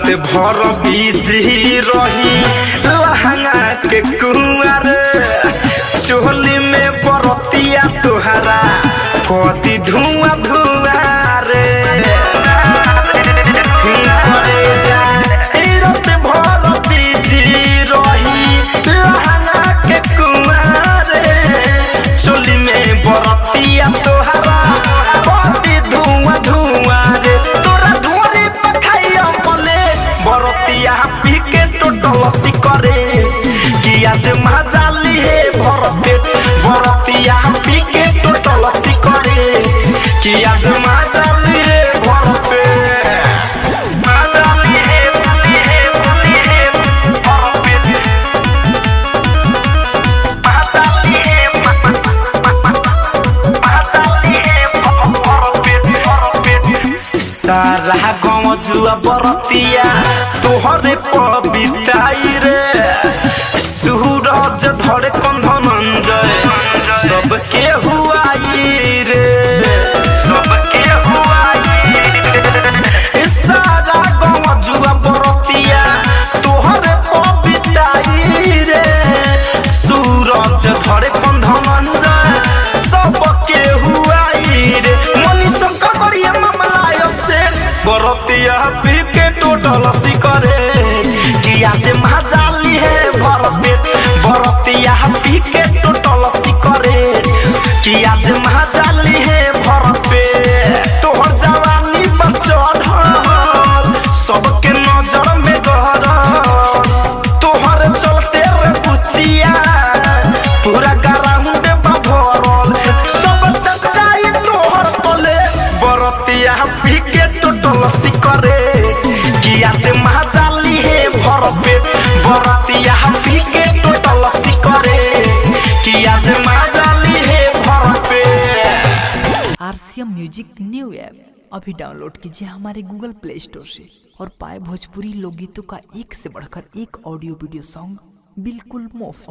रात भर बिजी रही लहंगा के कुंवर चोली में बरतिया तुहरा कति धुआं धुआं रे रात भर बिजी रही लहंगा के कुंवर चोली में बरतिया तुहरा कति धुआं धुआं रे तोरा धोरी पखाइया बोले बरतिया पी के टोटल सिकरे कि आज मजाली है भरपेट बरतिया पी के टोटल सिकरे कि आज मजाली है भरपेट मजाली है भरपेट मजाली है भरपेट सारा गाँव जुआ बरतिया तोहरे पबिताई रे सूरज धरे कंधनंजय सबके हुआई रे सबके हुआई सारा गाँव जुआ बरतिया तोहरे पबिताई रे सूरज धरे कंधनंजय सबके हुआई रे मनी शंकर करिया मामला से बरतिया पी के टोटल सिकरे कि आज मजाली है भरपेट बरतिया पी के टोटल सिकरे कि आज मजाली है भरपेट तोहर जवानी बचल सबके नजर में गहर तोहर चलते रे बुचिया पूरा ग्राउंड में भरल सब चक जाई तोहर तले बरतिया पी के टोटल सिकरे कि आज मजाली है भरपेट बरतिया पी के टोटल सिकरे कि आज मजाली है भरपेट। आरसीएम म्यूजिक न्यू ऐप अभी डाउनलोड कीजिए हमारे गूगल प्ले स्टोर से और पाए भोजपुरी लोकगीतों का एक से बढ़कर एक ऑडियो वीडियो सॉन्ग बिल्कुल मुफ्त।